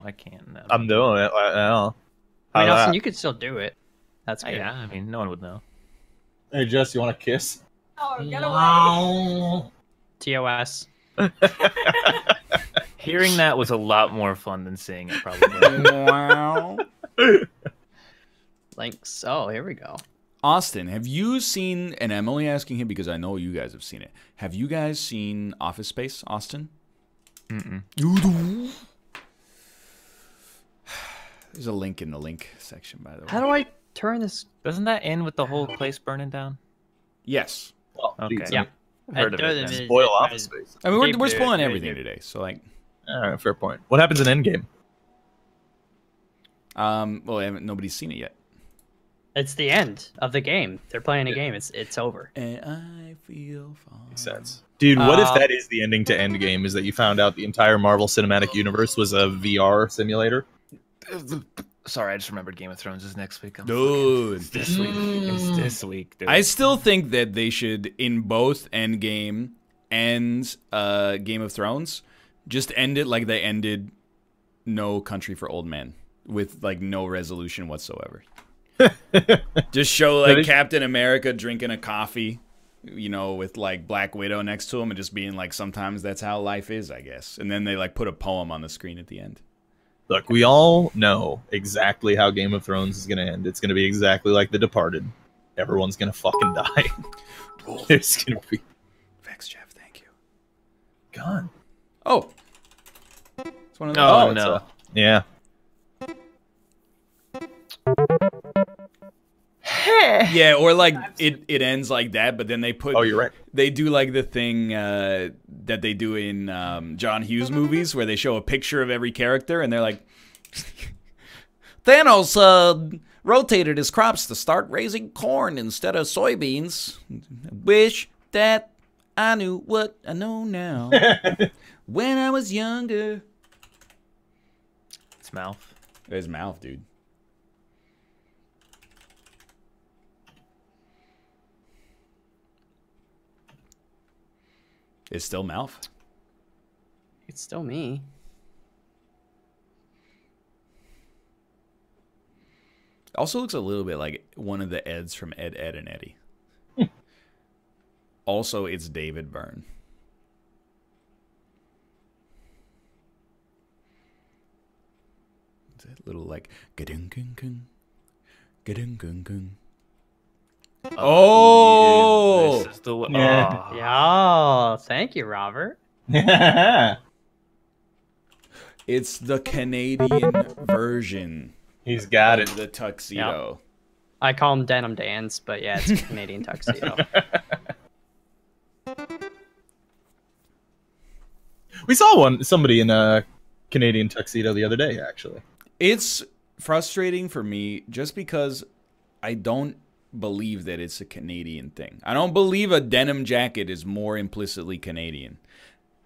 I can't. No. I'm doing it right now. I mean, How's Austin, that? you could still do it. That's good. Yeah, I mean, no one would know. Hey, Jess, you want a kiss? Oh, get away. TOS. Hearing that was a lot more fun than seeing it, probably. Wow. Links. Oh, here we go. Austin, have you seen, and I'm only asking him because I know you guys have seen it. Have you guys seen Office Space, Austin? Mm-mm. There's a link in the link section, by the way. How do I turn this? Doesn't that end with the whole place burning down? Yes. Oh, Okay. geez. Yeah. Heard of it, then. Spoil Office Space. I mean, we're Gabe, spoiling Gabe, everything Gabe. today, so like, All right, fair point. What happens in Endgame? well, nobody's seen it yet. It's the end of the game. They're playing a game. It's over. And I feel fine. Makes sense. Dude, what if that is the ending to Endgame, is that you found out the entire Marvel Cinematic Universe was a VR simulator? Sorry, I just remembered Game of Thrones is next week. Dude. It's this week. It's this week, dude. I still think that they should, in both Endgame and Game of Thrones, just end it like they ended No Country for Old Men, with like no resolution whatsoever. Just show like Captain America drinking a coffee, you know, with like Black Widow next to him, and just being like, sometimes that's how life is, I guess. And then they like put a poem on the screen at the end. Look, we all know exactly how Game of Thrones is going to end. It's going to be exactly like The Departed. Everyone's going to fucking die. It's going to be... Vex Jeff, thank you. Gone. Oh. It's one of those. Oh, it's no. Yeah. Yeah, or like it ends like that, but then they put... Oh, you're right. They do like the thing that they do in John Hughes movies where they show a picture of every character and they're like, Thanos rotated his crops to start raising corn instead of soybeans. Wish that I knew what I know now when I was younger. It's mouth. His mouth, dude. It's still mouth. It's still me. Also looks a little bit like one of the Eds from Ed, Ed, and Eddie. Also, it's David Byrne. It's a little like ga-ding-gung-gung, ga-ding-gung-gung. Oh! This is the one. Yeah. Oh. Yeah. Thank you, Robert. It's the Canadian version He's got it. of the tuxedo. I call them denim Dans, but yeah, it's a Canadian tuxedo. We saw somebody in a Canadian tuxedo the other day, actually. It's frustrating for me just because I don't believe that it's a Canadian thing. I don't believe a denim jacket is more implicitly Canadian.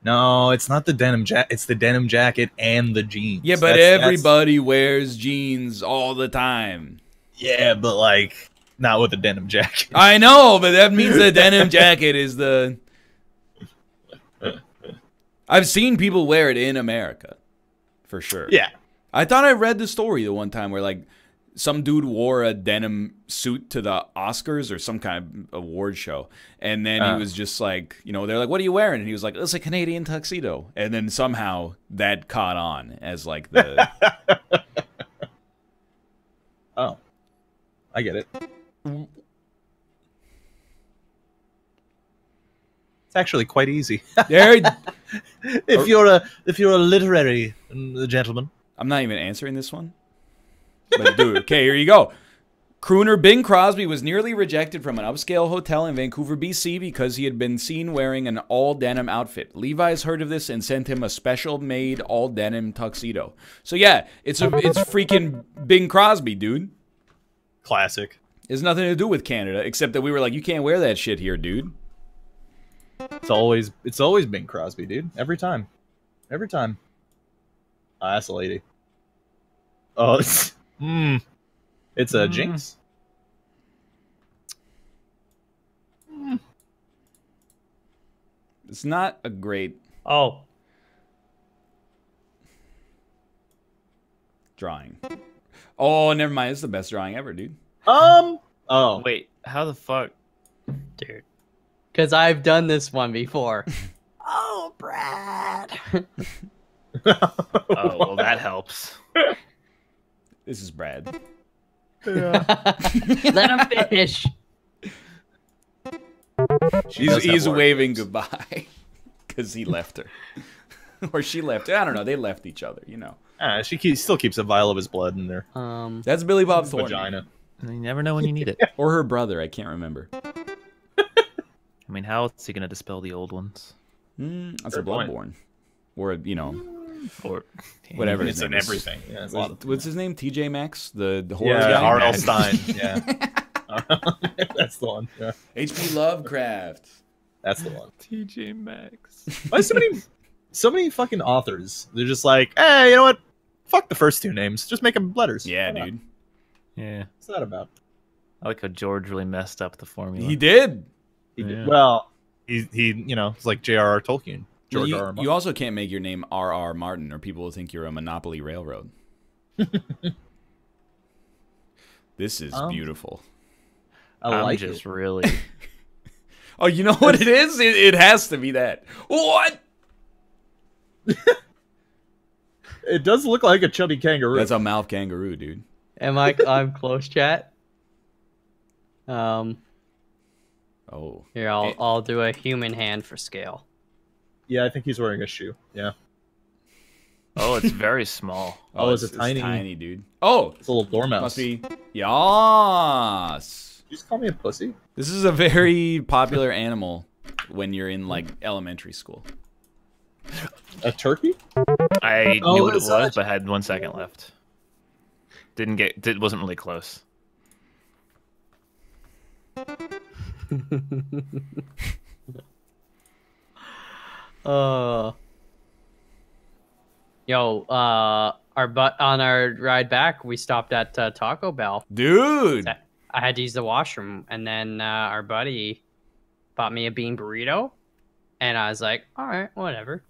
No, it's not the denim jacket. It's the denim jacket and the jeans. Yeah, but That's- everybody wears jeans all the time. Yeah, but like not with a denim jacket. I know, but that means the denim jacket is the... I've seen people wear it in America, for sure. Yeah. I thought I read the story the one time where like some dude wore a denim suit to the Oscars or some kind of award show, and then he was just like, you know, they're like, "What are you wearing?" And he was like, "It's a Canadian tuxedo." And then somehow that caught on as like the... Oh, I get it. It's actually quite easy. There, if you're a literary gentleman. I'm not even answering this one. But dude, okay, here you go. Crooner Bing Crosby was nearly rejected from an upscale hotel in Vancouver, BC because he had been seen wearing an all-denim outfit. Levi's heard of this and sent him a special-made all-denim tuxedo. So yeah, it's freaking Bing Crosby, dude. Classic. It has nothing to do with Canada, except that we were like, you can't wear that shit here, dude. It's always Bing Crosby, dude. Every time. Every time. Ah, that's a lady. Oh, it's a Jinx. It's not a great... Oh. drawing. Oh, never mind. It's the best drawing ever, dude. Oh. Wait, how the fuck? Dude. Because I've done this one before. Oh, Brad. Oh, well, that helps. This is Brad. Let him finish. He's waving goodbye because he left her. Or she left. I don't know. They left each other, you know. Still keeps a vial of his blood in there. That's Billy Bob Thornton. Vagina. You never know when you need it. Or her brother. I can't remember. I mean, how else is he gonna dispel the old ones? That's a Bloodborne. Or, you know, Or whatever It's his in name is. everything. Yeah, What's his name? TJ Maxx? The horror yeah, guy? R.L. Stein. Yeah. That's the one. Yeah. H.P. Lovecraft. That's the one. TJ Maxx. Why so many fucking authors? They're just like, hey, you know what? Fuck the first two names. Just make them letters. Yeah, Why not? dude. Yeah, What's that about? I like how George really messed up the formula. He did. He did. Yeah. Well, he you know, it's like J.R.R. Tolkien. George R.R. Martin. You also can't make your name R.R. Martin, or people will think you're a Monopoly Railroad. This is beautiful. I like just it. really. Oh, you know what it is? It has to be that. What? It does look like a chubby kangaroo. That's a mouth kangaroo, dude. I'm close, chat. Oh. Here, I'll do a human hand for scale. Yeah, I think he's wearing a shoe. Yeah. Oh, it's very small. Oh, it's it's tiny, dude. Oh, it's a little dormouse. must be. Yas. You just call me a pussy? This is a very popular animal when you're in like elementary school. A turkey? I Oh, knew what it it's was, but had 1 second left. Wasn't really close. Yo, on our ride back, we stopped at Taco Bell. Dude. I had to use the washroom, and then our buddy bought me a bean burrito, and I was like, all right, whatever.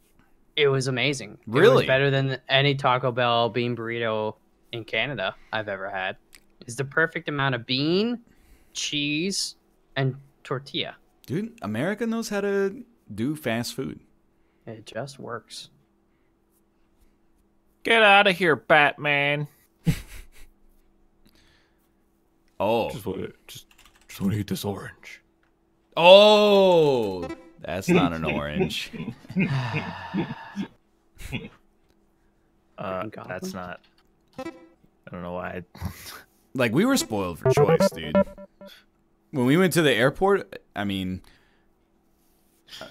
It was amazing. It Really? was better than any Taco Bell bean burrito in Canada I've ever had. It's the perfect amount of bean, cheese, and tortilla. Dude, America knows how to do fast food. It just works. Get out of here, Batman. Oh. Just want to eat this orange. Oh. That's not an orange. That's not. I don't know why. Like, we were spoiled for choice, dude. When we went to the airport, I mean,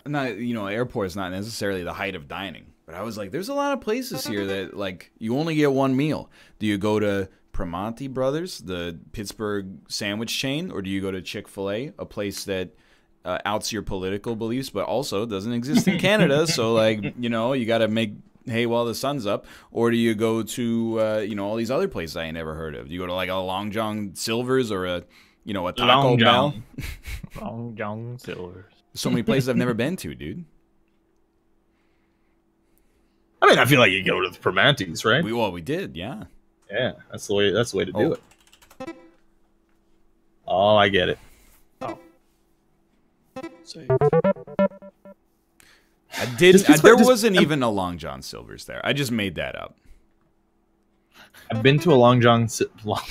airport is not necessarily the height of dining, but I was like, there's a lot of places here that, like, you only get one meal. Do you go to Primanti Brothers, the Pittsburgh sandwich chain, or do you go to Chick-fil-A, a place that outs your political beliefs, but also doesn't exist in Canada? So, like, you got to make hay while the sun's up. Or do you go to, all these other places I ain't never heard of? Do you go to, like, a Long John Silver's or a Taco Bell? Long John Silver's. So many places I've never been to, dude. I mean, I feel like you go to the Primanti's, right? We did, yeah. Yeah, that's the way to do it. Oh, I get it. There wasn't even a Long John Silver's there. I just made that up. I've been to a Long John.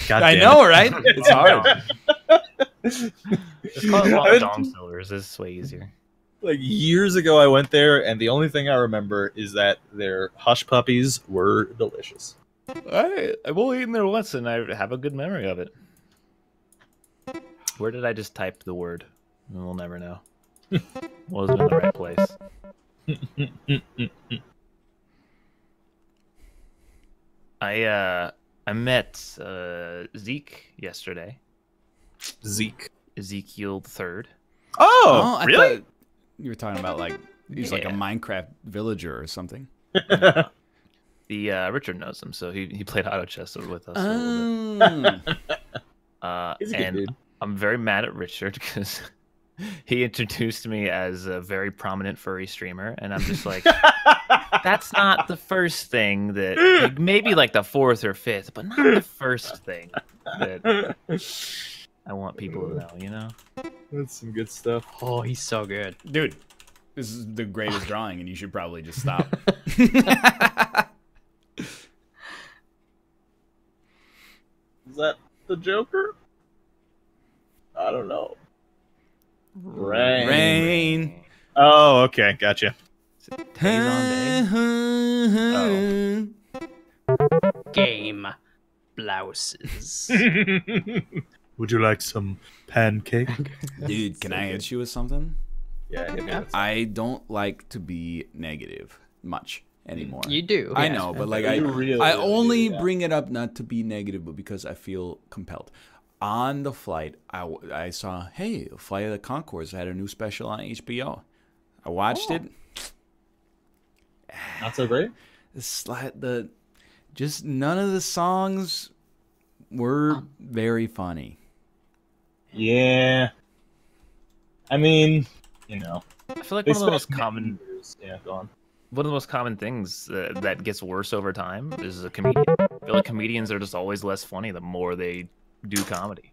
God I damn know, it. right? It's hard. Just call it Long John Silver's. This is way easier. Like years ago, I went there, and the only thing I remember is that their hush puppies were delicious. I've only eaten there once, and I have a good memory of it. Where did I just type the word? We'll never know. Wasn't in the right place. I met Zeke yesterday. Zeke. Ezekiel III. Oh, I really? thought you were talking about like he's like a Minecraft villager or something. Richard knows him, so he played auto chess with us a little bit. He's a good dude. I'm very mad at Richard because he introduced me as a very prominent furry streamer, and I'm just like, That's not the first thing that, like, maybe like the fourth or fifth, but not the first thing that I want people to know, you know? That's some good stuff. Oh, he's so good. Dude, this is the greatest drawing, and you should probably just stop. Is that the Joker? I don't know. Rain. Oh, okay, gotcha. Days on day. Game blouses. Would you like some pancake? Dude, can I hit you with something? Yeah, hit me with I don't like to be negative much anymore. You do. I yeah. know, but like You really I do, only yeah. bring it up not to be negative, but because I feel compelled. On the flight, I saw, hey, Flight of the Conchords had a new special on HBO. I watched it. Not so great. Just none of the songs were very funny. Yeah. I mean, you know. I feel like They one of the most spent common, years- Yeah, go on. one of the most common things that gets worse over time is a comedian. I feel like comedians are just always less funny the more they do comedy.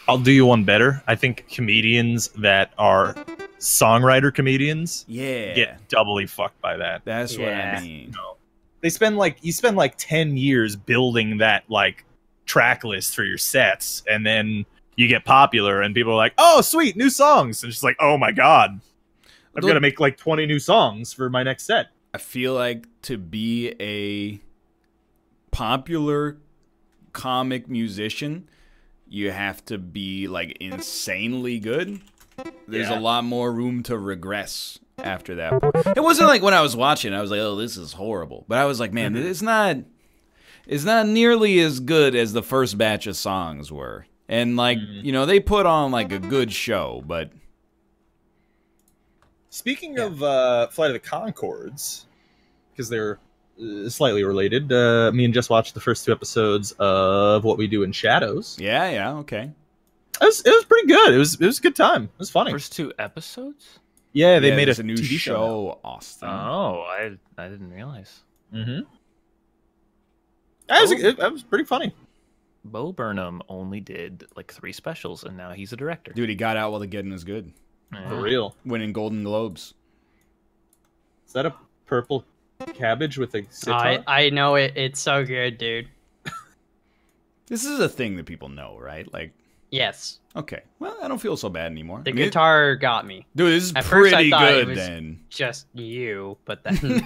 I'll do you one better. I think comedians that are songwriter comedians Yeah. get doubly fucked by that. That's what Yeah. I mean. They spend like 10 years building that like track list for your sets, and then you get popular and people are like, oh sweet, new songs, and it's just like, oh my god, I've got to make like 20 new songs for my next set. I feel like to be a popular comic musician, you have to be like insanely good. There's a lot more room to regress after that point. It wasn't like when I was watching, I was like, oh, this is horrible. But I was like, man, it's not nearly as good as the first batch of songs were. And like, you know, they put on like a good show, but Speaking of Flight of the Conchords, because they're slightly related, me and Jess watched the first 2 episodes of What We Do in Shadows. yeah, okay. It was pretty good. It was a good time. It was funny. First 2 episodes? Yeah, they Yeah, made there's a new TV show, Austin. Oh, I didn't realize. Mm-hmm. That was pretty funny. Bo Burnham only did like 3 specials, and now he's a director. Dude, he got out while the getting was good. Yeah. For real. Winning Golden Globes. Is that a purple cabbage with a sitar? I know it. It's so good, dude. This is a thing that people know, right? Like, Yes. okay. Well, I don't feel so bad anymore. The I mean, guitar got me. dude, this is At first I pretty thought it good was- then. Just you, but then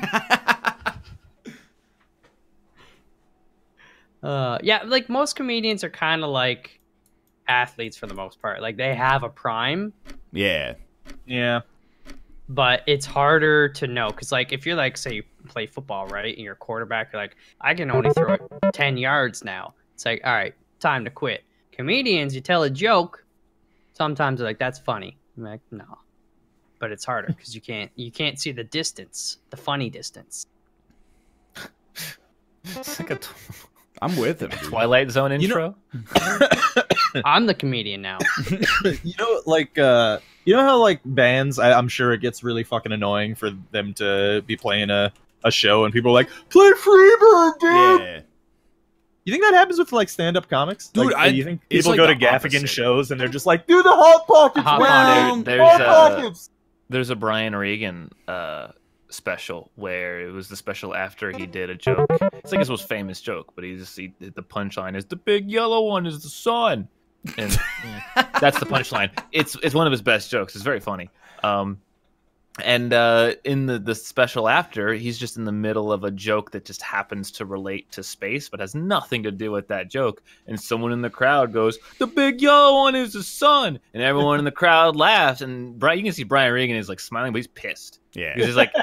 yeah, like most comedians are kind of like athletes for the most part. Like they have a prime, Yeah. Yeah. but it's harder to know because like if you're like say you play football, right, and you're a quarterback, you're like I can only throw it 10 yards now. It's like all right, time to quit. Comedians, you tell a joke, sometimes they're like that's funny. I'm like no, but it's harder because you can't see the distance, the funny distance. It's like a I'm with him, dude. Twilight Zone You intro. I'm the comedian now. You know, like, you know how, like, bands, I'm sure it gets really fucking annoying for them to be playing a show and people are like, play Freebird, dude! Yeah. You think that happens with, like, stand-up comics? Dude, like, you think it's people like go to the Gaffigan opposite. shows and they're just like, do the Hot Pockets, Hot man! Pockets. Hot There's, Pockets! There's a Brian Regan special where it was the special after he did a joke. It's like his most famous joke, but the punchline is the big yellow one is the sun, and that's the punchline. It's one of his best jokes. It's very funny. And in the special after, he's just in the middle of a joke that just happens to relate to space, but has nothing to do with that joke. And someone in the crowd goes, "The big yellow one is the sun," and everyone in the crowd laughs. And you can see Brian Regan is like smiling, but he's pissed. Yeah. Because he's like,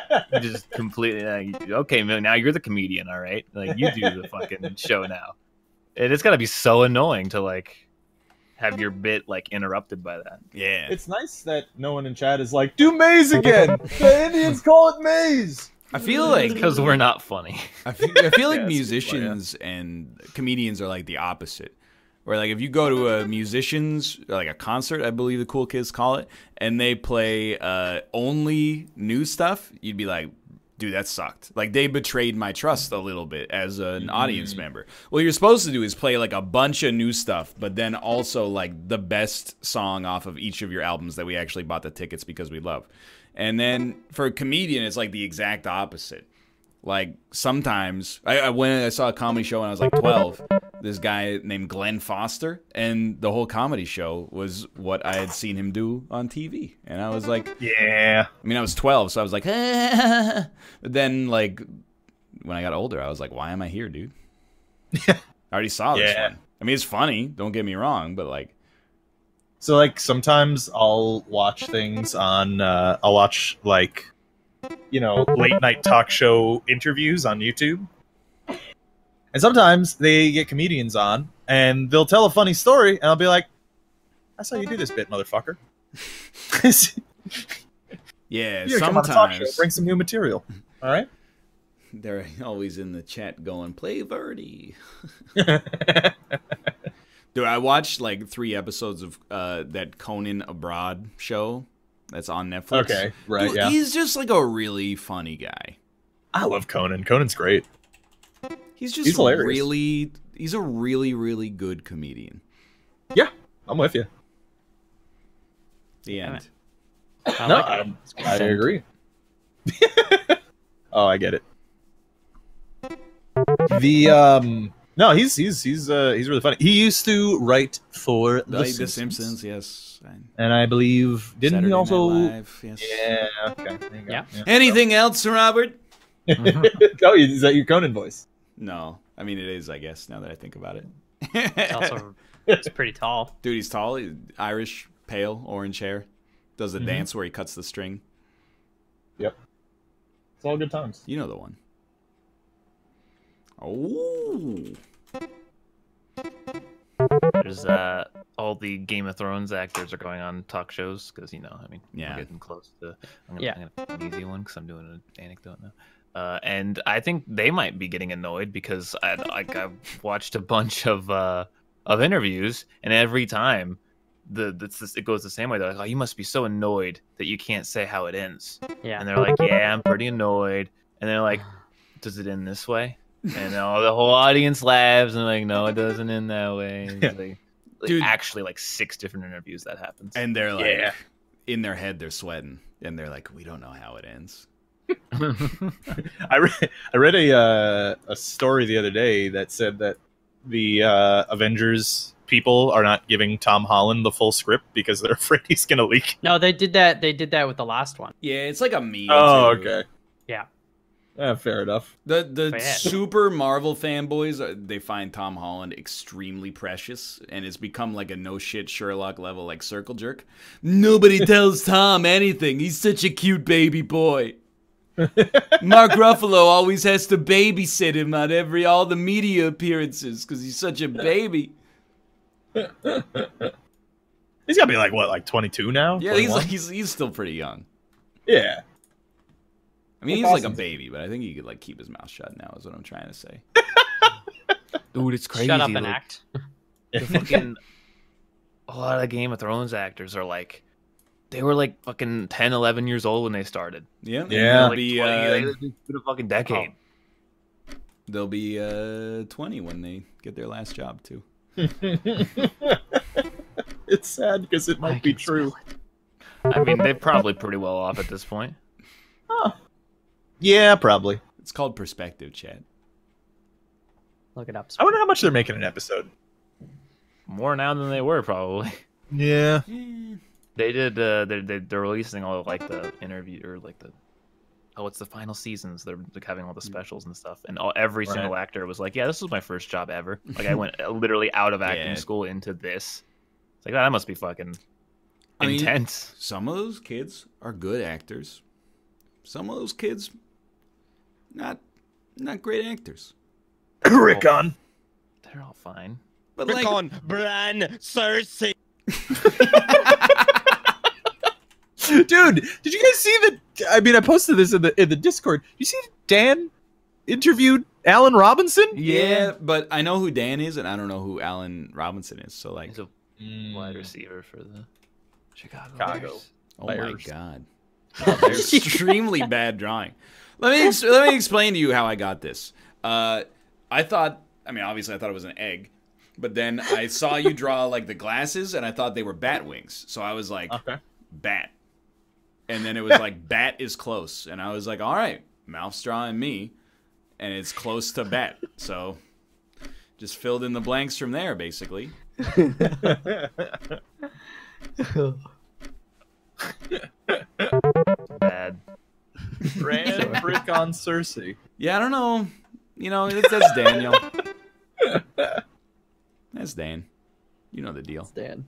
just completely okay, man. Now you're the comedian, all right? Like you do the fucking show now, and it's gotta be so annoying to like have your bit like interrupted by that. Yeah. It's nice that no one in chat is like, do maze again! The Indians call it maze! I feel like Because we're not funny. I feel like Yeah, it's musicians and comedians are like the opposite. Where like if you go to a musician's like a concert, I believe the cool kids call it, and they play only new stuff, you'd be like, dude, that sucked. Like, they betrayed my trust a little bit as an audience member. What you're supposed to do is play, like, a bunch of new stuff, but then also, like, the best song off of each of your albums that we actually bought the tickets because we love. And then for a comedian, it's, like, the exact opposite. Like, sometimes, when I saw a comedy show when I was, like, 12, this guy named Glenn Foster, and the whole comedy show was what I had seen him do on TV. And I was like, Yeah. I mean, I was 12, so I was like, but then, like, when I got older, I was like, why am I here, dude? I already saw this one. I mean, it's funny, don't get me wrong, but, like... So, like, sometimes I'll watch things on, I'll watch, like, you know, late night talk show interviews on YouTube. And sometimes they get comedians on, and they'll tell a funny story, and I'll be like, that's how you do this bit, motherfucker. Yeah, You're come on a talk show, sometimes bring some new material. All right? they're always in the chat going, play Verdi. Dude, I watched like 3 episodes of that Conan Abroad show that's on Netflix. Okay, right, Dude, yeah. he's just like a really funny guy. I love Conan. Conan's great. He's just He's hilarious. he's a really, really good comedian. Yeah, I'm with you. The end. I No, like it. I agree. Oh, I get it. The no, he's really funny. He used to write for The The Simpsons, yes. and I believe didn't Saturday he also? Night Live, yes. Yeah. Okay. There you go. Yeah. Anything else, Robert? Oh, is that your Conan voice? No. I mean, it is, I guess, now that I think about it. It's also it's pretty tall. Dude, he's tall. He's Irish, pale, orange hair. Does a dance where he cuts the string. Yep. It's all good times. You know the one. Oh. There's all the Game of Thrones actors are going on talk shows because I mean, Yeah. we're getting close to. I'm Yeah. gonna pick an easy one because I'm doing an anecdote now. And I think they might be getting annoyed because I've watched a bunch of interviews, and every time it goes the same way. They're like, "Oh, you must be so annoyed that you can't say how it ends." Yeah. And they're like, "Yeah, I'm pretty annoyed." And they're like, "Does it end this way?" And the whole audience laughs and they're like, "No, it doesn't end that way." It's like Dude. actually, like 6 different interviews that happens. And they're like, Yeah. in their head, they're sweating. And they're like, we don't know how it ends. I read a story the other day that said that the Avengers people are not giving Tom Holland the full script because they're afraid he's gonna leak. No, they did that. They did that with the last one. Yeah, it's like a meme. Oh, too. okay. Yeah. Fair enough. The Bad. super Marvel fanboys, they find Tom Holland extremely precious, and it's become like a no-shit Sherlock level, like circle jerk. Nobody tells Tom anything. He's such a cute baby boy. Mark Ruffalo always has to babysit him on all the media appearances because he's such a baby. He's gotta be like what, like 22 now? Yeah, 21? he's still pretty young. Yeah. I mean, he's That's like a awesome. baby, but I think he could like keep his mouth shut now. Is what I'm trying to say. Dude, it's crazy. Shut up and like, act. the fucking a lot of the Game of Thrones actors are like, they were like fucking 10, 11 years old when they started. Yeah, Yeah. They're They'll like be 20, they did a fucking decade. they'll be 20 when they get their last job too. It's sad because it might be true. I mean, they're probably pretty well off at this point. Yeah, probably. It's called perspective, chat. Look it up. I wonder how much they're making an episode. More now than they were probably. Yeah. They did. They're releasing all of, like the interview or like the it's the final seasons. They're like having all the specials and stuff, and every single actor was like, "Yeah, this was my first job ever. Like I went literally out of acting school into this." It's like, that must be fucking intense. Some of those kids are good actors. Some of those kids, not great actors. Rickon. They're all fine. But like, Bran Cersei. Dude, did you guys see the? I mean, I posted this in the Discord. You see Dan interviewed Allen Robinson? yeah, but I know who Dan is, and I don't know who Allen Robinson is. So like, He's a wide receiver for the Chicago. Chicago. Bears. oh Bears. my god, they're extremely bad drawing. let me explain to you how I got this. Obviously I thought it was an egg, but then I saw you draw like the glasses, and I thought they were bat wings. So I was like, bat. And then it was like, bat is close, and I was like, all right, mouth's drawing me, and it's close to bat. So just filled in the blanks from there, basically. Bad. Ran brick on Cersei. Yeah, I don't know. You know, that's Daniel. That's Dan. You know the deal. Dan.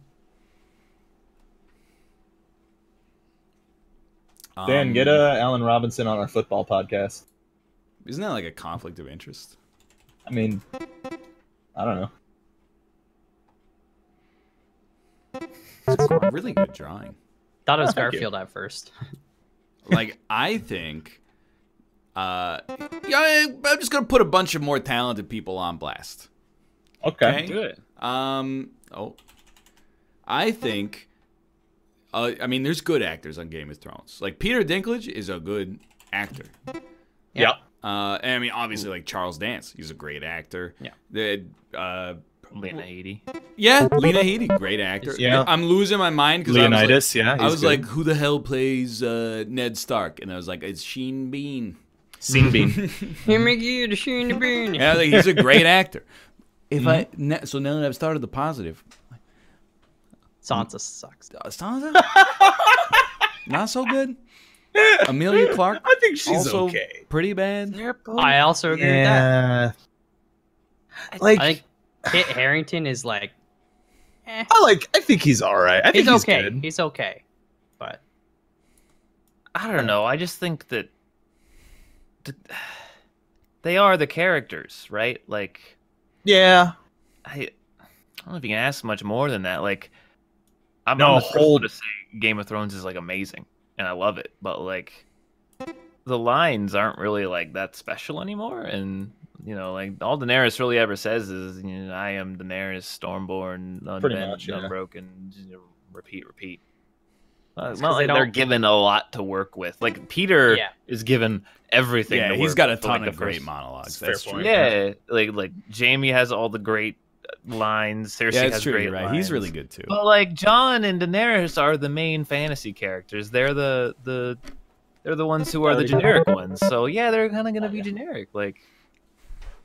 Dan, get Alan Robinson on our football podcast. Isn't that like a conflict of interest? I mean, I don't know. It's a really good drawing. Thought it was thank you. Garfield at first. Like, I think, I'm just gonna put a bunch of more talented people on blast. Okay. Do it. I think, there's good actors on Game of Thrones. Like, Peter Dinklage is a good actor. Yep. And I mean, obviously, like Charles Dance, he's a great actor. Yeah. Lena Headey. Yeah, Lena Headey, great actor. Yeah. I'm losing my mind because Leonidas, I was like, who the hell plays Ned Stark? And I was like, it's Sheen Bean. Scene Bean. Here, Mickey, the shiny bean. Yeah, like, he's a great actor. So now that I've started the positive, Sansa sucks. Sansa, not so good. Amelia Clark, I think she's also okay. pretty bad. I also agree with that. Like, I think Kit Harington is like, I think he's all right. I think he's okay. good. He's okay, but I don't know. I just think that they are the characters, right? Like, Yeah. I don't know if you can ask much more than that. Like, I'm No, the first one to say Game of Thrones is like amazing, and I love it. But like, the lines aren't really like that special anymore. And you know, like all Daenerys really ever says is, you know, "I am Daenerys, Stormborn, unbent, yeah. unbroken." You know, repeat. It's 'cause not like they they're don't- given a lot to work with. Like Peter is given everything. Yeah, to he's work got a with, ton like, of the great first- monologues. Fair That's point. true. Yeah, like Jamie has all the great lines. Cersei Yeah, has it's true. great You're right. lines. He's really good too. But like Jon and Daenerys are the main fantasy characters. They're the ones who are the generic ones. So yeah, they're kind of gonna be generic. Like,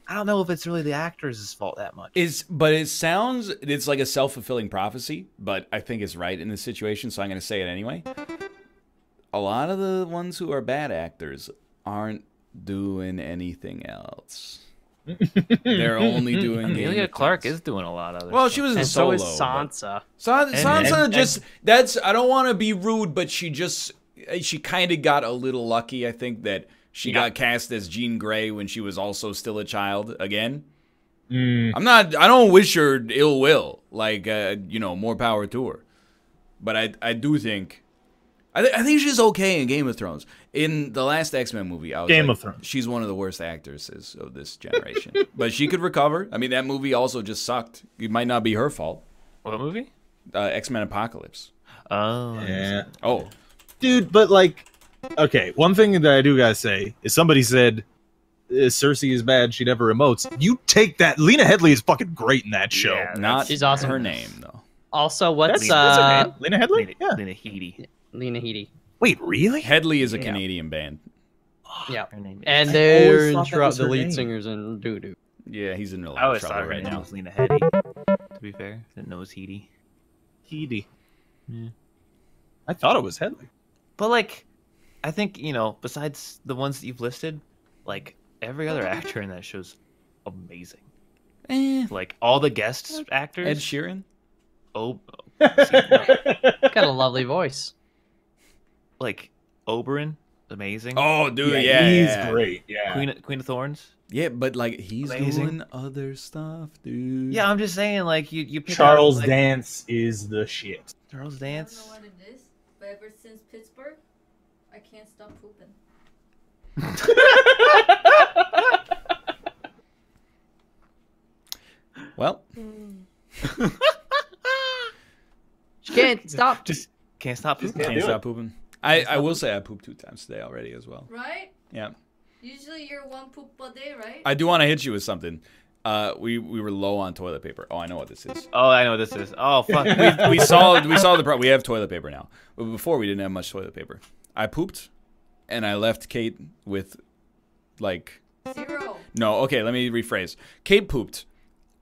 I don't know if it's really the actors' fault that much. But it sounds, it's like a self-fulfilling prophecy, but I think it's right in this situation, so I'm going to say it anyway. A lot of the ones who are bad actors aren't doing anything else. They're only doing Game Amelia of Clark Thrones. is doing a lot of other Well, stuff. she was a and solo. so is Sansa. Sansa and- just, that's, I don't want to be rude, but she kind of got a little lucky, I think, that she got cast as Jean Grey when she was also still a child again. I don't wish her ill will, like, more power to her. But I do think, I think she's okay in Game of Thrones. In the last X-Men movie, I was Game like, of Thrones. she's one of the worst actresses of this generation. But she could recover. I mean, that movie also just sucked. It might not be her fault. What movie? X-Men Apocalypse. Oh, Yeah. Oh, Dude, but like, okay, one thing that I do gotta say is somebody said Cersei is bad, she never emotes. You take that. Lena Headey is fucking great in that show. Yeah, not She's awesome. her name, though. Also, what's That's her name. Lena Headey? Lena, Yeah. Lena Headey. Lena Headey? Wait, really? Headley is a Yeah. Canadian band. Yeah, Her name is. and I they're always in thought that trouble. was The her lead name. singers in doo doo. Yeah, he's in a I lot of always thought trouble her right name now. was Lena Headey. To be fair, didn't know it was Headey. Headey. Yeah. I thought it was Headley. But like, I think besides the ones that you've listed, like every other actor in that show's amazing. Like all the guest actors. Ed Sheeran? Oh, see, no, Got a lovely voice. like Oberyn, amazing. Oh, dude, yeah, he's yeah. great. Yeah. Queen of Thorns. Yeah, but like he's Amazing. doing other stuff, dude. Yeah, I'm just saying, like you pick Charles out, like, Dance is the shit. Charles I Dance. don't know what it is, but ever since Pittsburgh, I can't stop pooping. Well, She can't stop. Just can't stop. Just pooping. can't stop pooping. I will say I pooped 2 times today already as well. Right? Yeah. Usually you're one poop a day, right? I do want to hit you with something. We were low on toilet paper. Oh, I know what this is. Oh, I know what this is. Oh, fuck. We saw the we have toilet paper now, but before we didn't have much toilet paper. I pooped, and I left Kate with, like, 0. no. Okay, let me rephrase. Kate pooped,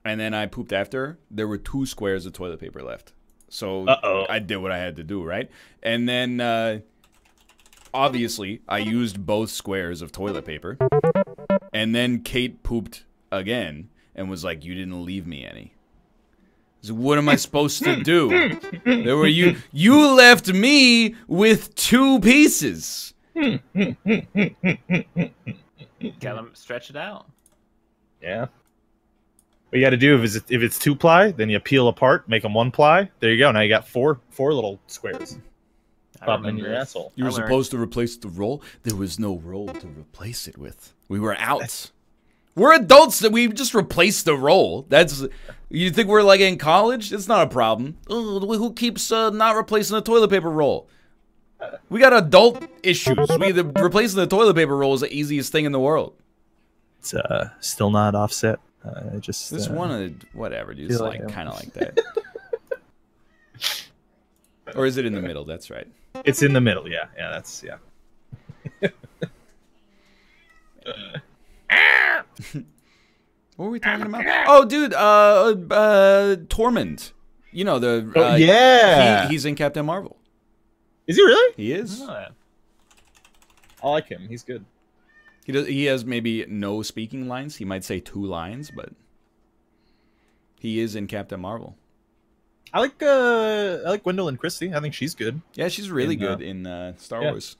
and then I pooped after her. There were 2 squares of toilet paper left, so I did what I had to do, right? And then obviously I used both squares of toilet paper, and then Kate pooped again. And was like, "You didn't leave me any." So what am I supposed to do? There were you left me with 2 pieces. Gotta stretch it out. Yeah. What you got to do if it's 2-ply, then you peel apart, make them 1-ply. There you go. Now you got four little squares. Popping in your asshole. You were supposed to replace the roll. There was no roll to replace it with. We were out. We're adults that we just replaced the roll. You think we're like in college? It's not a problem. Who keeps not replacing the toilet paper roll? We got adult issues. Replacing the toilet paper roll is the easiest thing in the world. It's still not offset. Just one of whatever, dude. It's like kind of like that. Or is it in the middle? That's right. It's in the middle. Yeah. What were we talking about? Oh, dude, Tormund. You know the. Yeah. He's in Captain Marvel. Is he really? He is. I like him. He's good. He has maybe no speaking lines. He might say 2 lines, but he is in Captain Marvel. I like Gwendolyn Christie. I think she's good. Yeah, she's really good in Star Wars.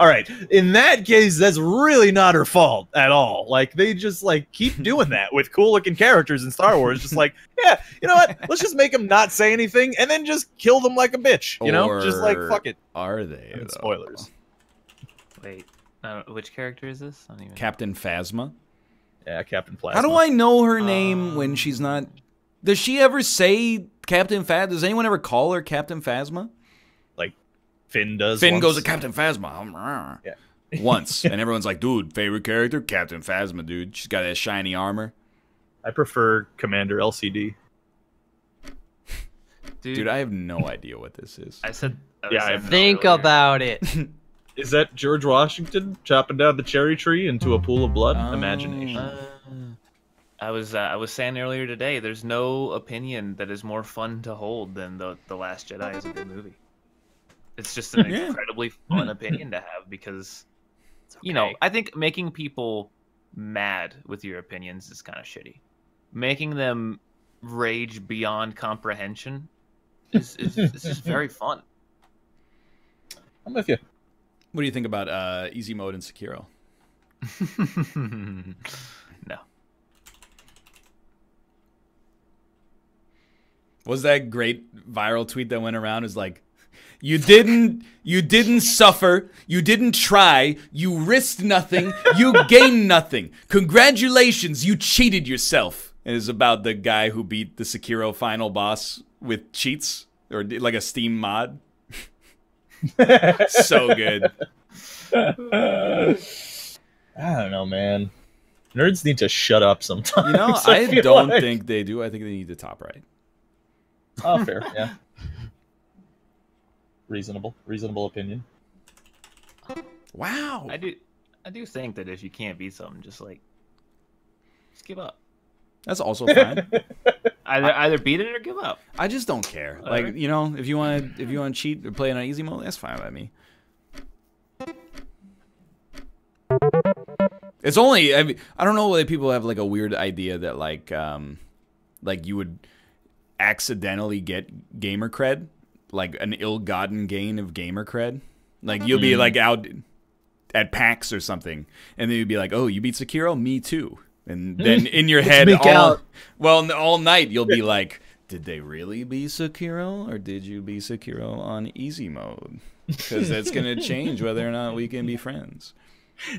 All right. In that case, that's really not her fault at all. Like, they just keep doing that with cool looking characters in Star Wars. Just like, yeah, you know what? Let's just make them not say anything and then just kill them like a bitch. You know, just like fuck it. Are they? Spoilers. Wait, which character is this? I don't even... Captain Phasma. Yeah, Captain Plasma. How do I know her name when she's not? Does she ever say Captain Phasma? Does anyone ever call her Captain Phasma? Finn does. Finn goes to Captain Phasma. Yeah. Once. And everyone's like, dude, favorite character? Captain Phasma, dude. She's got that shiny armor. I prefer Commander LCD. Dude, I have no idea what this is. I said think about it. Is that George Washington chopping down the cherry tree into a pool of blood? Imagination. I was saying earlier today, there's no opinion that is more fun to hold than the Last Jedi is a good movie. It's just an incredibly fun opinion to have because, you know, I think making people mad with your opinions is kind of shitty. Making them rage beyond comprehension is just very fun. I'm with you. What do you think about easy mode and Sekiro? No. Was that great viral tweet that went around? Is like, you didn't suffer, you didn't try, you risked nothing, you gained nothing. Congratulations, you cheated yourself. It is about the guy who beat the Sekiro final boss with cheats or like a Steam mod. So good. I don't know, man. Nerds need to shut up sometimes. You know, I don't think they do. I think they need the top right. Oh, fair. Yeah. Reasonable opinion. Wow. I do think that if you can't beat something, just give up. That's also fine. Either beat it or give up. I just don't care. Like, you know, if you want to cheat or play it on easy mode, that's fine by me. It's only I don't know why people have like a weird idea that like you would accidentally get gamer cred, like an ill-gotten gain of gamer cred. Like you'll be like out at PAX or something, and then you'd be like, "Oh, you beat Sekiro? Me too." And then in your head, all night you'll be like, "Did they really beat Sekiro, or did you beat Sekiro on easy mode?" Because that's gonna change whether or not we can be friends.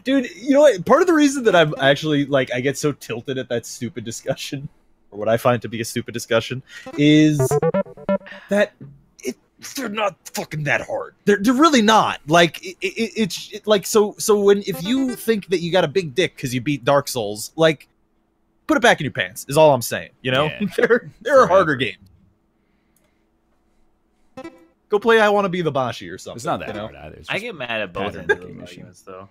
Dude, you know what? Part of the reason that I'm actually I get so tilted at that stupid discussion, or what I find to be a stupid discussion, is that they're not fucking that hard. They're really not. Like it's like so when if you think that you got a big dick because you beat Dark Souls, like put it back in your pants is all I'm saying. You know, Yeah. there are harder games. Go play I Want to Be the Bashi or something. It's not that you know? hard either. It's I just get mad at both pattern ends of those recognition. arguments, though.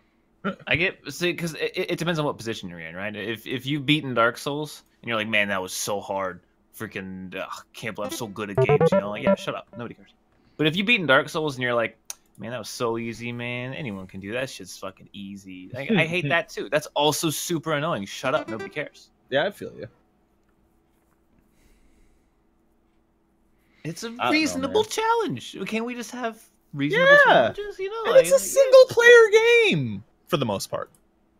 I get because it depends on what position you're in, right? If you've beaten Dark Souls and you're like, man, that was so hard, freaking can't believe I'm so good at games, you know? Like, yeah, shut up, nobody cares. But if you've beaten Dark Souls and you're like, man, that was so easy, man, anyone can do that. Shit's fucking easy. I hate that too. That's also super annoying. Shut up, nobody cares. Yeah, I feel you. It's a know, reasonable man. challenge. Can't we just have reasonable Yeah. challenges? You know, And it's a single player game for the most part.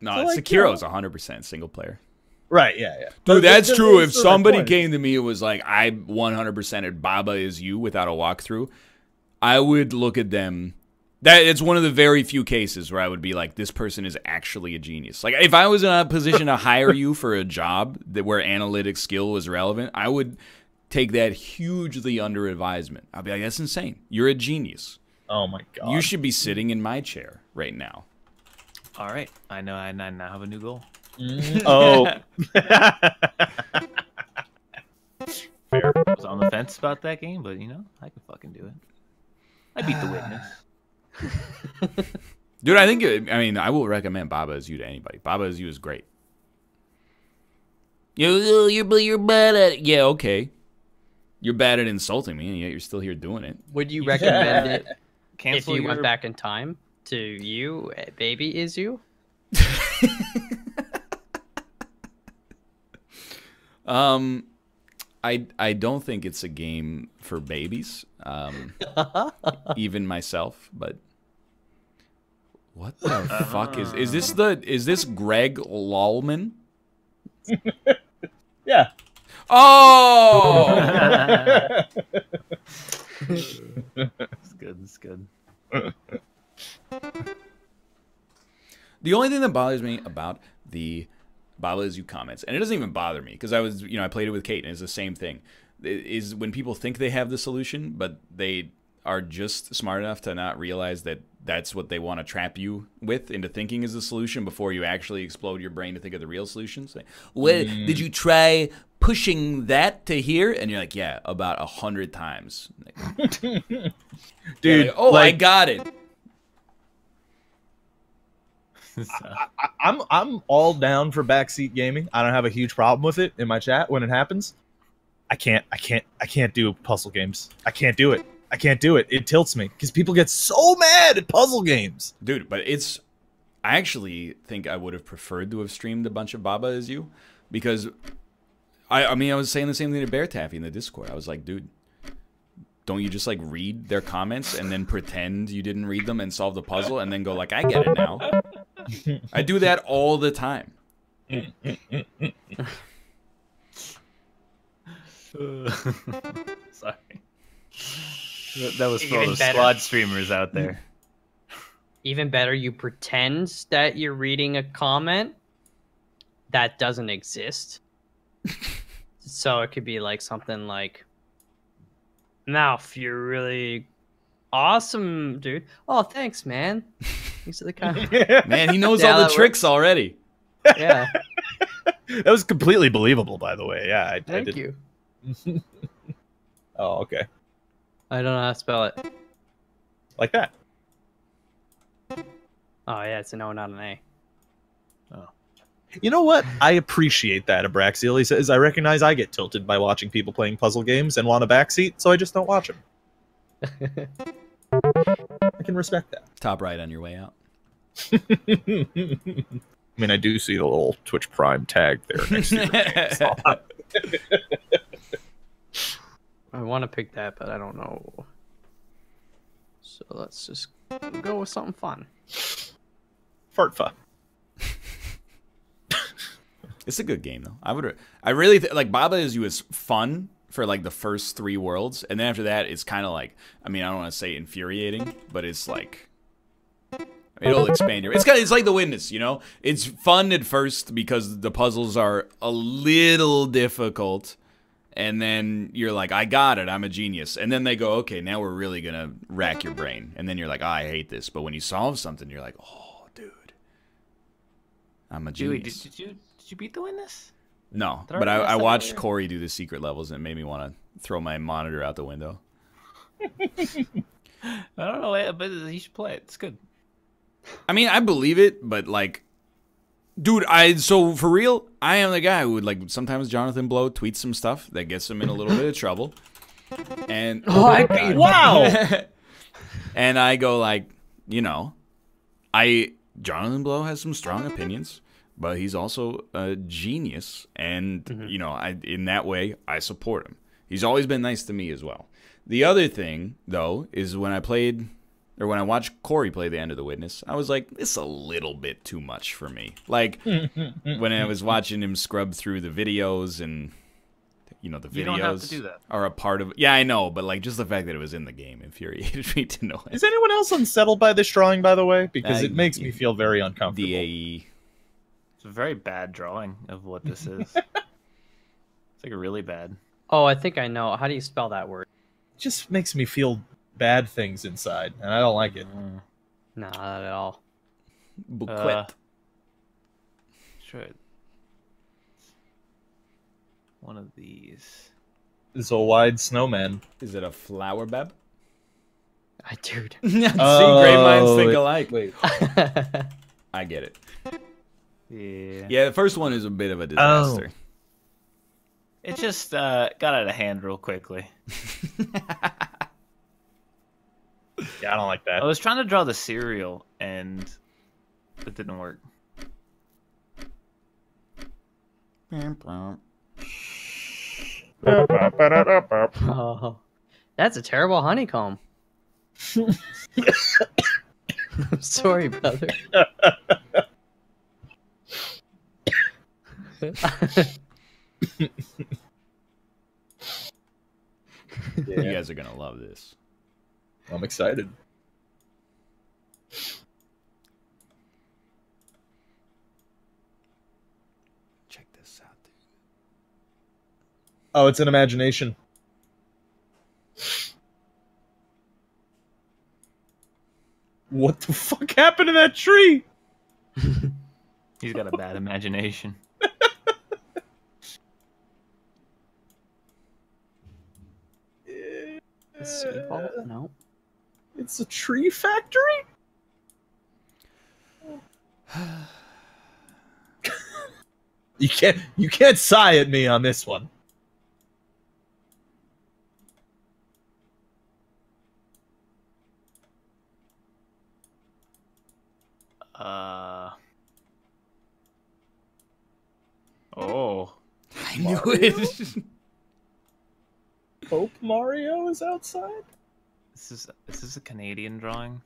No, So, like, Sekiro's 100% single player. Right? Yeah, yeah. Dude, But that's it's true. If still my somebody point. came to me and was like, I 100% at Baba Is You without a walkthrough, I would look at them. It's one of the very few cases where I would be like, this person is actually a genius. Like, if I was in a position to hire you for a job where analytic skill was relevant, I would take that hugely under advisement. I'd be like, that's insane. You're a genius. Oh my god. You should be sitting in my chair right now. All right, I know. I now have a new goal. Oh. Fair. I was on the fence about that game, but you know, I can fucking do it. I beat the witness. Dude, I think, I will recommend Baba Is You to anybody. Baba Is You is great. You're bad at it. Yeah, okay. You're bad at insulting me, and yet you're still here doing it. Would you recommend it if Cancel you your... went back in time to you, Baby Is You? I don't think it's a game for babies. Even myself, but what the fuck is this Greg Lallman? Yeah. Oh! It's good. It's good. The only thing that bothers me about the Baba Is You comments, and it doesn't even bother me because I played it with Kate, and it's the same thing, is when people think they have the solution, but they are just smart enough to not realize that that's what they want to trap you with into thinking is the solution before you actually explode your brain to think of the real solutions. Like, well, did you try pushing that to here? And you're like, yeah, about 100 times. Like, Dude, like, oh, I got it. I'm all down for backseat gaming. I don't have a huge problem with it in my chat when it happens. I can't do puzzle games. I can't do it. It tilts me because people get so mad at puzzle games. Dude, but I actually think I would have preferred to have streamed a bunch of Baba Is You because I was saying the same thing to Bear Taffy in the Discord. I was like, dude, don't you just like read their comments and then pretend you didn't read them and solve the puzzle and then go like, I get it now. I do that all the time. Sorry. That was for all Even those better. squad streamers out there. Even better, you pretend that you're reading a comment that doesn't exist. So it could be like something like, Mouth, you're really awesome, dude. Oh, thanks, man. These are the kind of... Man, he knows Yeah, all the that tricks already. Yeah, That was completely believable, by the way. Yeah, I thank did. you. Oh, okay. I don't know how to spell it. Like that. Oh, yeah, it's an O, not an A. You know what? I appreciate that, Abraxiel. He says, I recognize I get tilted by watching people playing puzzle games and want a backseat, so I just don't watch them. I can respect that. Top right on your way out. I mean, I do see the little Twitch Prime tag there next to it. I want to pick that, but I don't know. So let's just go with something fun. Fartfa. It's a good game though. I really like Baba Is You is fun for like the first 3 worlds, and then after that it's kind of like, I mean, I don't want to say infuriating, but it's like it'll expand your. It's like The Witness, you know. It's fun at first because the puzzles are a little difficult, and then you're like, I got it, I'm a genius. And then they go, okay, now we're really gonna rack your brain. And then you're like, oh, I hate this. But when you solve something, you're like, oh, dude, I'm a genius. Did you beat the witness? No, Did I but already ask I that watched earlier? Corey do the secret levels, and it made me want to throw my monitor out the window. I don't know, but you should play it. It's good. I mean, I believe it, but like, dude, so for real, I am the guy who would like sometimes Jonathan Blow tweets some stuff that gets him in a little bit of trouble, and Wow. and I go like, you know, Jonathan Blow has some strong opinions, but he's also a genius, and you know, in that way, I support him. He's always been nice to me as well. The other thing, though, is when I watched Corey play The End of the Witness, I was like, this is a little bit too much for me. Like, when I was watching him scrub through the videos and, you know, the videos You don't have to do that. are a part of it. Yeah, I know, but, like, just the fact that it was in the game infuriated me to no end. Is anyone else unsettled by this drawing, by the way? Because it makes me feel very uncomfortable. DAE. It's a very bad drawing of what this is. It's like really bad. Oh, I think I know. How do you spell that word? It just makes me feel bad things inside, and I don't like it. No, not at all. Booklet. Sure. One of these. It's a wide snowman. Is it a flower beb? Dude. See, great minds think it- alike. Wait. I get it. Yeah. Yeah, the first one is a bit of a disaster. It just got out of hand real quickly. Yeah, I don't like that. I was trying to draw the cereal, and it didn't work. Oh, that's a terrible honeycomb. I'm sorry, brother. You guys are gonna love this. I'm excited. Check this out, dude. Oh, it's an imagination. What the fuck happened to that tree? He's got a bad imagination. The seed vault? No. It's a tree factory? You can't sigh at me on this one. Oh. I knew it. Pope Mario is outside? Is this a Canadian drawing?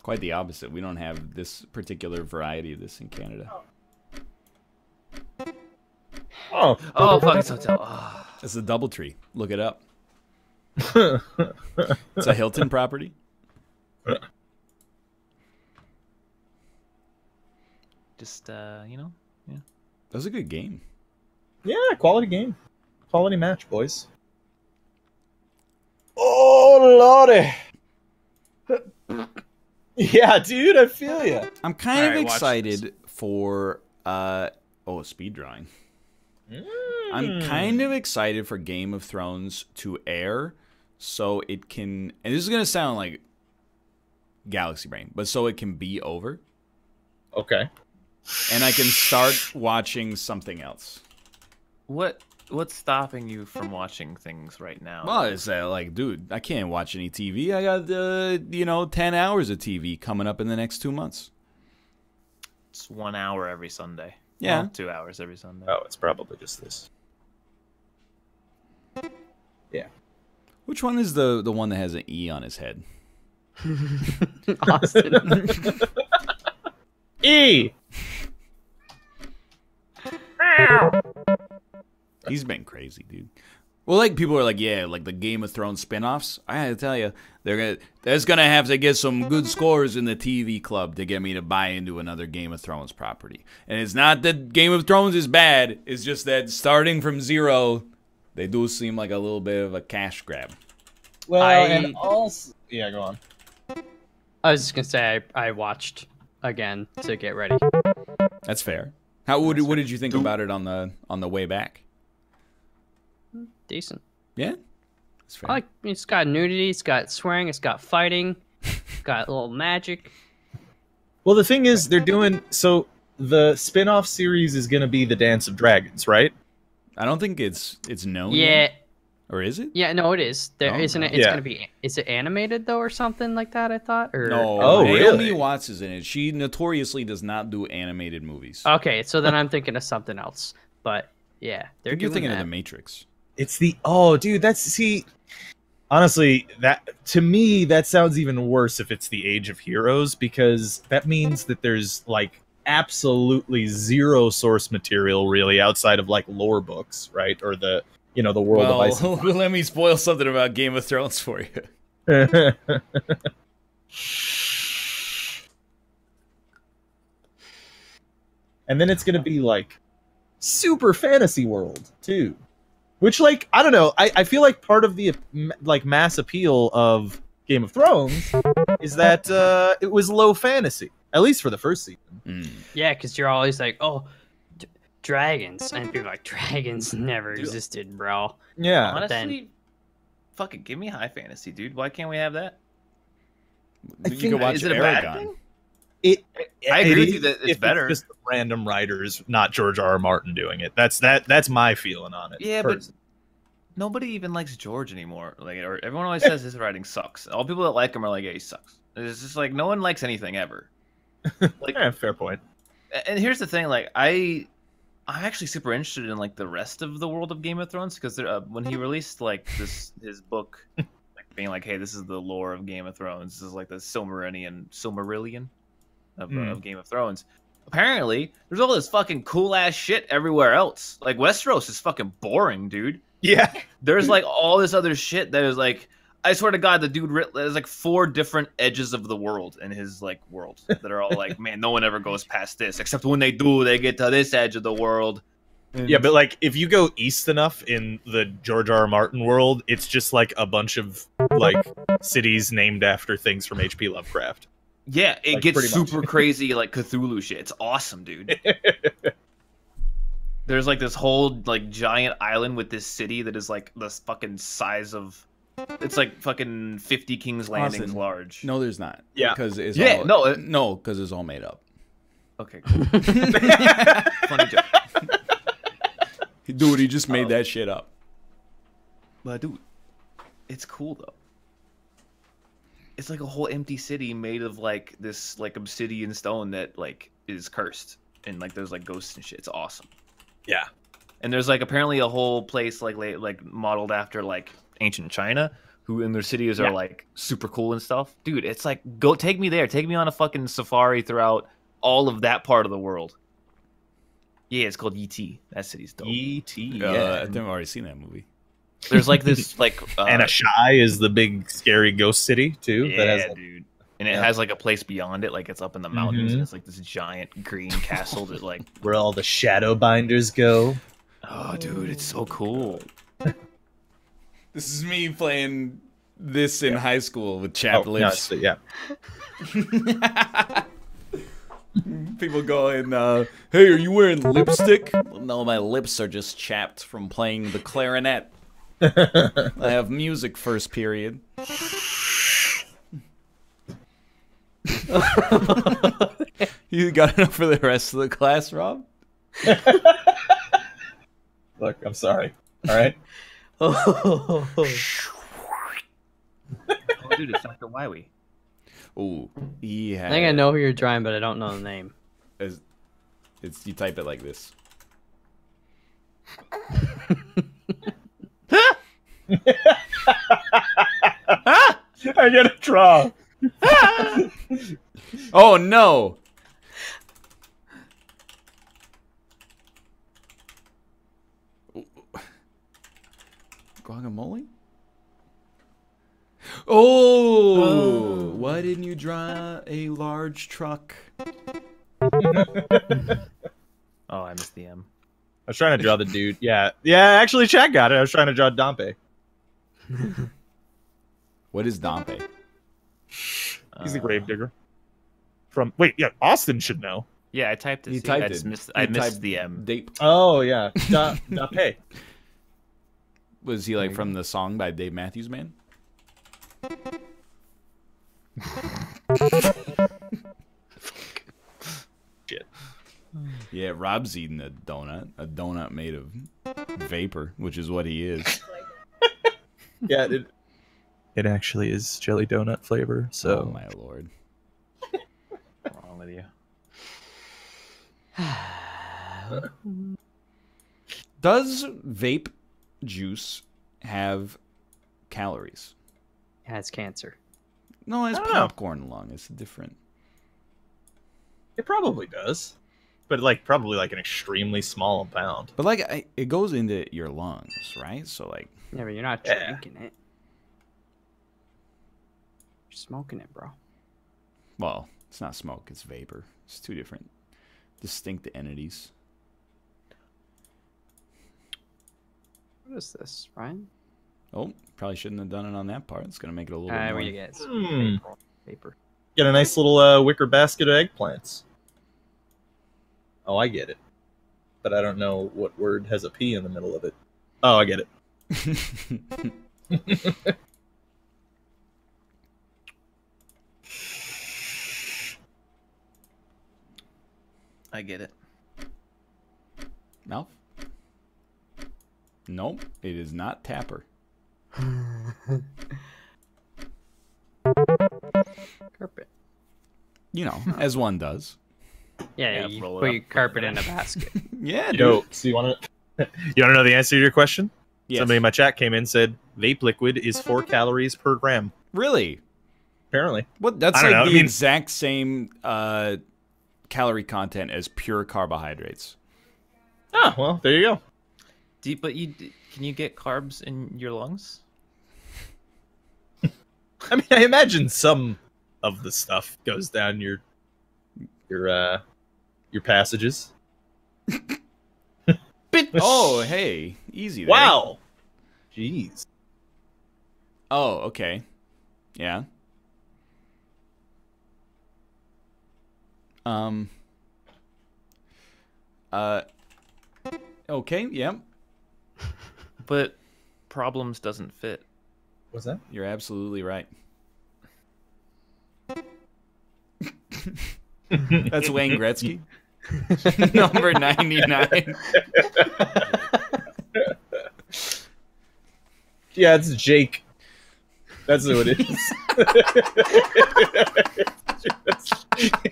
Quite the opposite. We don't have this particular variety of this in Canada. Oh. Oh, fuck, it's hotel. Oh. It's a double tree. Look it up. It's a Hilton property. Just, you know, yeah. That was a good game. Yeah, quality game. Quality match, boys. Oh, lordy. Yeah, dude, I feel ya. I'm kind All of right, watch excited for speed drawing. I'm kind of excited for Game of Thrones to air so it can, and this is going to sound like Galaxy Brain, but so it can be over Okay. and I can start watching something else. What's stopping you from watching things right now? Well, it's like, dude, I can't watch any TV. I got, 10 hours of TV coming up in the next 2 months. It's 1 hour every Sunday. Yeah. Well, 2 hours every Sunday. Oh, it's probably just this. Yeah. Which one is the one that has an E on his head? Austin. E! He's been crazy, dude. Well, like, people are like, yeah, like the Game of Thrones spin-offs. I gotta tell you, there's gonna have to get some good scores in the TV club to get me to buy into another Game of Thrones property. And it's not that Game of Thrones is bad. It's just that starting from zero They do seem like a little bit of a cash grab. Well, I- and also, yeah, go on. I was just gonna say I watched again to get ready. That's fair. What did you think about it on the way back? Decent. Yeah, that's fair. I like it's got nudity, it's got swearing, it's got fighting, it's got a little magic. Well, the thing is, they're doing so. The spin-off series is going to be the Dance of Dragons, right? I don't think it's known. Yeah. Yet. Or is it? Yeah, no, it is. There Oh, isn't it? no. It's Yeah. gonna be. Is it animated though, or something like that? I thought. Or No. Oh, Naomi really? Watts is in it. She notoriously does not do animated movies. Okay, so then I'm thinking of something else. But yeah, I they're think you're doing thinking that. of The Matrix. It's the dude, that's see. Honestly, that to me that sounds even worse if it's the Age of Heroes, because that means that there's like absolutely zero source material really outside of like lore books, right? Or the the world of Ice. Well, let me spoil something about Game of Thrones for you. And then it's gonna be like super fantasy world too, which like I don't know. I feel like part of the like mass appeal of Game of Thrones is that it was low fantasy, at least for the first season. Mm. Yeah, because you're always like, oh, dragons, and people are like dragons never Dude. existed, bro. Yeah, Honestly, fucking give me high fantasy, dude. Why can't we have that? I You think- can watch Is it a bad Aragon. thing? I agree with is you that it's if better. just random writers, not George R. R. Martin doing it. That's my feeling on it. Yeah, but personally. nobody even likes George anymore. Like, or everyone always says his writing sucks. All people that like him are like, yeah, he sucks. It's just like no one likes anything ever. Like, Yeah, fair point. and here's the thing, like I'm actually super interested in like the rest of the world of Game of Thrones because when he released like his book, like being like, hey, this is the lore of Game of Thrones. This is like the Silmarillion of Game of Thrones. Apparently, there's all this fucking cool ass shit everywhere else. Like Westeros is fucking boring, dude. Yeah, There's like all this other shit that is like, I swear to God, the dude there's like 4 different edges of the world in his like world that are all like, man, no one ever goes past this, except when they do, they get to this edge of the world. And yeah, but like if you go east enough in the George R. R. Martin world, it's just like a bunch of like cities named after things from H.P. Lovecraft. yeah, it like, gets pretty much. super crazy, like Cthulhu shit. It's awesome, dude. There's like this whole like giant island with this city that is like the fucking size of, it's like fucking 50 King's Landings Austin. large. No, there's not. Yeah. because it's Yeah, all, no, because it's all made up. Okay, cool. Funny joke. Dude, he just made that shit up. But dude, it's cool though. It's like a whole empty city made of like this like obsidian stone that like is cursed, and like there's like ghosts and shit. It's awesome. Yeah. And there's like apparently a whole place like modeled after like ancient China, who in their cities Yeah. are like super cool and stuff. Dude, it's like, go take me there. Take me on a fucking safari throughout all of that part of the world. Yeah, it's called E.T. That city's dope. E.T. I Yeah. think I've already seen that movie. There's like this like And Ashai is the big scary ghost city too. yeah, that has dude. And it Yeah. has like a place beyond it, like it's up in the mountains, Mhm. and it's like this giant green castle that like, where all the shadow binders go. oh dude, it's so cool. This is me playing this in high school with chapped Oh, no, lips. yeah. People going, hey, are you wearing lipstick? Well, no, my lips are just chapped from playing the clarinet. I have music first period. You got enough for the rest of the class, Rob? Look, I'm sorry. All right. Oh dude, it's Dr. Wiley. Ooh, he had. I think I know who you're drawing, but I don't know the name. It's you type it like this. I gotta draw. Oh no! Guacamole? Oh! Why didn't you draw a large truck? Oh, I missed the M. was trying to draw the dude. Yeah. Actually, chat got it. I was trying to draw Dompe. What is Dompe? He's the gravedigger. Austin should know. Yeah, I typed it. He See, typed I it. just missed. He I missed typed the M. Dape. Oh yeah, Dompe. Was he like from the song by Dave Matthews Band? Shit. Yeah, Rob's eating a donut made of vapor, which is what he is. Yeah, it actually is jelly donut flavor. So Oh my lord. What's wrong with you? Does vape juice have calories? It has cancer. No, it's I don't know. popcorn lung. It's different. it probably does, but probably an extremely small amount. But like, it goes into your lungs, right? So like, Yeah, but you're not Yeah. drinking it. You're smoking it, bro. well, it's not smoke. It's vapor. It's two different, distinct entities. What is this, Ryan? Oh, probably shouldn't have done it on that part. It's gonna make it a little bit What more. do you get? Hmm. Paper. Get a nice little wicker basket of eggplants. Oh, I get it. But I don't know what word has a P in the middle of it. Oh, I get it. I get it. Mouth? Nope, it is not Tapper. Carpet. You know, as one does. Yeah, Yeah, you roll it put up, your put it carpet in in a basket. Yeah, dude. Yo, so you want to know the answer to your question? Yes. Somebody in my chat came in and said vape liquid is 4 calories per gram. Really? Apparently. What? That's I don't like know, the I mean- exact same calorie content as pure carbohydrates. Oh, well, there you go. Can you get carbs in your lungs? I mean, I imagine some of the stuff goes down your passages. Oh, hey, easy there. Wow. Jeez. Oh, okay. Yeah. Okay, yep. But problems doesn't fit. What's that? You're absolutely right. That's Wayne Gretzky. Number 99. Yeah, it's Jake. That's who it is.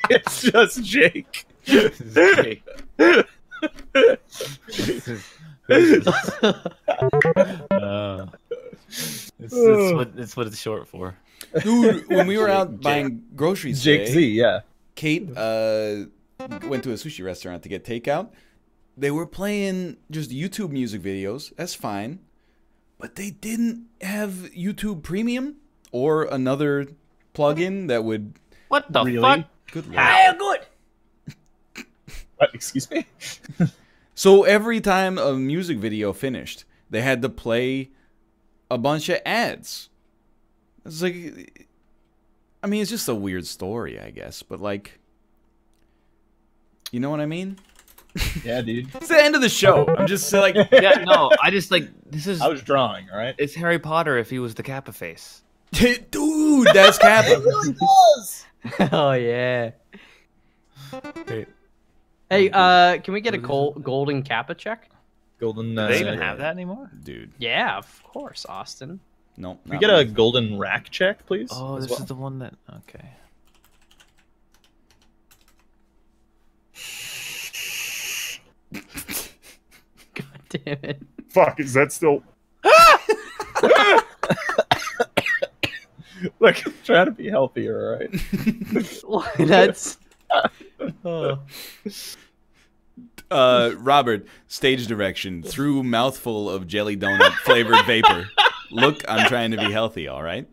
It's just Jake. It's what it's short for. Dude, when we were out Jake. buying groceries Jake today, Z, yeah. Kate went to a sushi restaurant to get takeout. They were playing just YouTube music videos. That's fine. But they didn't have YouTube Premium or another plugin that would... What the Really? fuck? Good lord. Good. What, excuse me? So every time a music video finished, they had to play a bunch of ads. It's like... I mean, it's just a weird story, I guess. But like... You know what I mean? Yeah, dude. It's the end of the show. I'm just like... Yeah, no, I just this is I was drawing, all right? it's Harry Potter if he was the Kappa face. Dude, that's Kappa. Oh yeah. Hey. Hey, can we get a golden Kappa check? Golden. Do they even have that anymore? Dude, Yeah, of course, Austin. no. Can we get a golden rack check, please? Oh, as this well? is the one that okay. God damn it. Fuck, is that still? Look, I'm trying to be healthier, all right? That's. Oh. Robert, stage direction through mouthful of jelly donut flavored vapor. Look, I'm trying to be healthy, all right?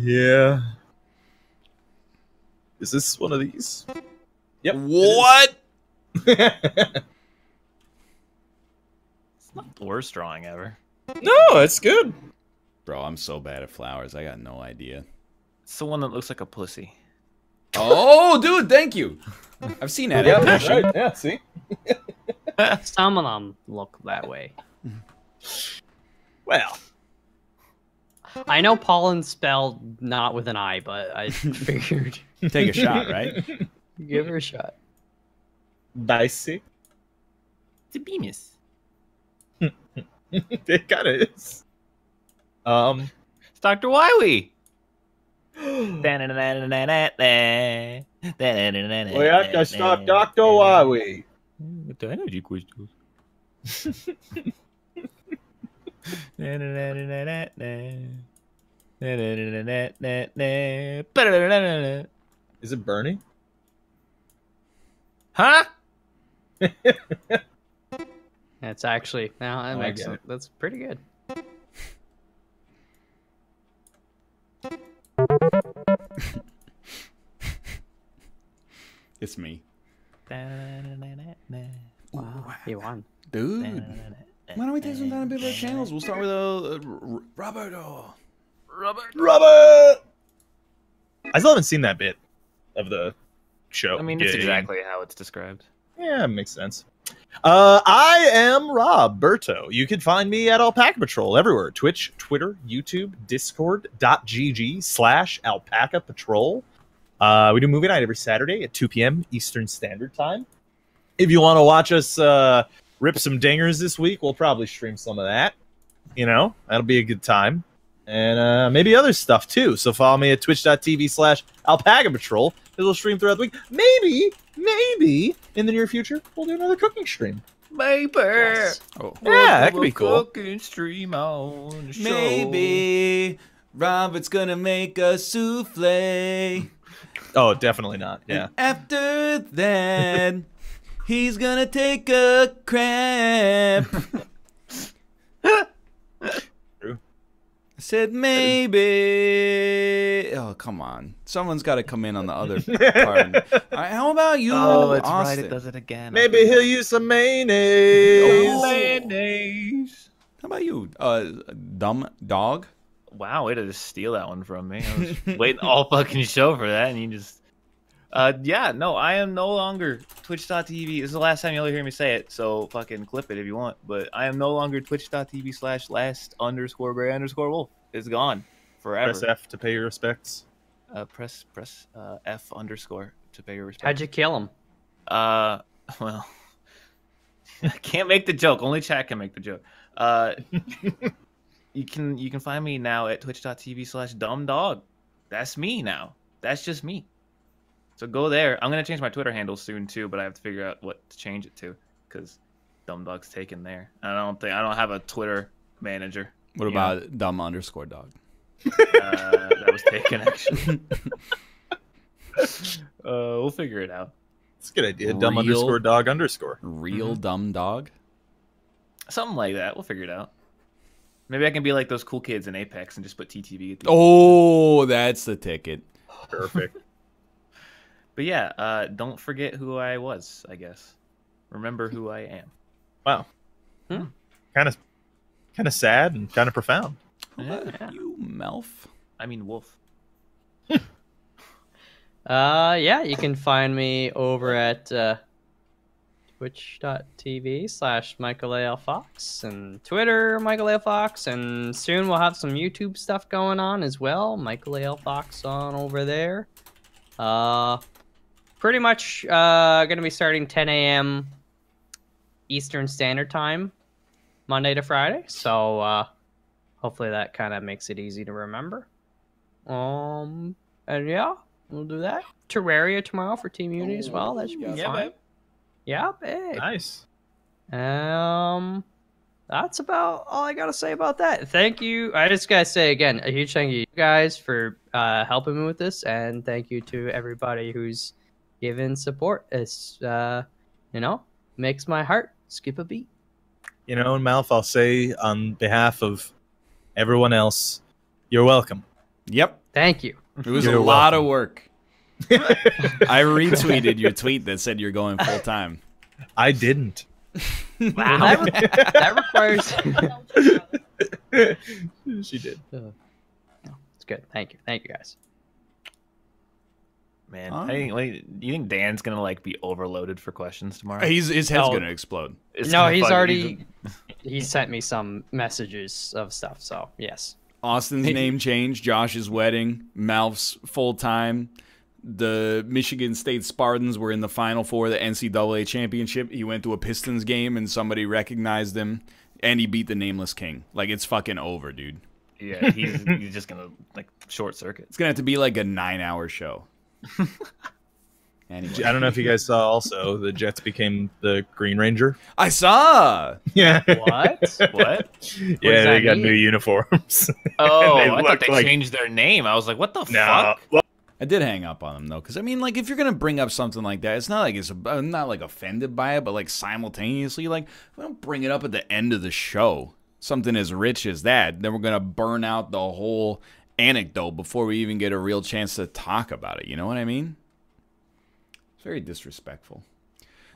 Yeah. Is this one of these? Yep. What? It's not the worst drawing ever. No, it's good. Bro, I'm so bad at flowers. I got no idea. It's the one that looks like a pussy. Oh, dude, thank you. I've seen that. Yeah, animation. right. Yeah, see? Some of them look that way. Well, I know pollen spelled not with an I, but I figured Take a shot, right? give her a shot. dicey. It's a Bemis. It kind of is. It's Dr. Wiley. We have to stop Dr. Wawi. What the energy crystals? Is it Bernie? Huh? That's actually now that Oh, I makes get it. That's pretty good. It's me. Wow, you won. Dude. Why don't we take some time to build our channels? We'll start with Roberto. Robert! I still haven't seen that bit of the show. I mean, it's Yeah, exactly how it's described. Yeah, makes sense. I am Roberto. You can find me at Alpaca Patrol everywhere. Twitch, Twitter, YouTube, Discord.gg/Alpaca Patrol. We do movie night every Saturday at 2 p.m. Eastern Standard Time. If you want to watch us rip some dingers this week, we'll probably stream some of that. You know, that'll be a good time. And maybe other stuff too. So follow me at twitch.tv/Alpaca Patrol. We'll stream throughout the week. Maybe in the near future, we'll do another cooking stream. Maybe. Oh. Yeah, that could be cool. Cooking stream on the show. Maybe Robert's gonna make a souffle. Oh, definitely not. Yeah. And after that, he's gonna take a crap. True. I said maybe. Oh, come on. Someone's got to come in on the other part. All right, how about you, Oh, it's Austin? right. It does it again. Maybe he'll use some mayonnaise. Oh, mayonnaise. How about you, dumb dog? Wow, way to just steal that one from me. I was waiting all fucking show for that, and you just... yeah, no, I am no longer twitch.tv. This is the last time you'll hear me say it, so fucking clip it if you want. But I am no longer twitch.tv/last_Gray_Wolf. It's gone forever. Press F to pay your respects. Press F_ to pay your respect. How'd you kill him? Well, I can't make the joke. Only chat can make the joke. You can find me now at twitch.tv/dumbdog. That's me now. That's just me. So go there. I'm gonna change my Twitter handle soon too, but I have to figure out what to change it to because Dumbdog's taken there. I don't have a Twitter manager. What about dumb_dog? That was taken actually. We'll figure it out. It's a good idea. Real- Dumb_dog_. Real dumb dog? Something like that. We'll figure it out. Maybe I can be like those cool kids in Apex and just put TTV at the end. Oh, that's the ticket. Perfect. But yeah, don't forget who I was, I guess. Remember who I am. Wow. Kind of sad and kind of profound. Yeah. You Melf. I mean, Wolf. Yeah, you can find me over at twitch.tv/MichaelALFox and Twitter, MichaelALFox, and soon we'll have some YouTube stuff going on as well. MichaelALFox on over there. Pretty much gonna be starting 10 a.m. Eastern Standard Time, Monday to Friday. So hopefully that kind of makes it easy to remember. And yeah, we'll do that. Terraria tomorrow for Team Unity as well. That should be fun. babe. Yeah, babe. Nice. That's about all I gotta say about that. Thank you. I just gotta say again, a huge thank you guys for helping me with this, and thank you to everybody who's given support. It's makes my heart skip a beat. You know, Malf, I'll say on behalf of everyone else, you're welcome. Yep. Thank you. It was You're a lot welcome. of work. I retweeted your tweet that said you're going full time. I didn't. Wow, that requires. She did. It's good. Thank you, guys. Man, do you think Dan's gonna like be overloaded for questions tomorrow? His head's Oh. gonna explode. He sent me some messages of stuff. So yes. Austin's name change, Josh's wedding, Malf's full time. The Michigan State Spartans were in the Final Four of the NCAA championship. He went to a Pistons game and somebody recognized him, and he beat the Nameless King. Like, it's fucking over, dude. Yeah, he's just gonna like short circuit. It's gonna have to be like a 9-hour show. Anyway, I don't know if you guys saw also the Jets became the Green Ranger. I saw. Yeah. What? What? Yeah, they that got mean? new uniforms. Oh, They I thought look they like- changed their name. I was like, what the No. fuck? Well, I did hang up on him though, because I mean, like, if you're gonna bring up something like that, it's not like I'm not like offended by it, but like simultaneously, like, we don't bring it up at the end of the show. Something as rich as that, then we're gonna burn out the whole anecdote before we even get a real chance to talk about it. You know what I mean? It's very disrespectful.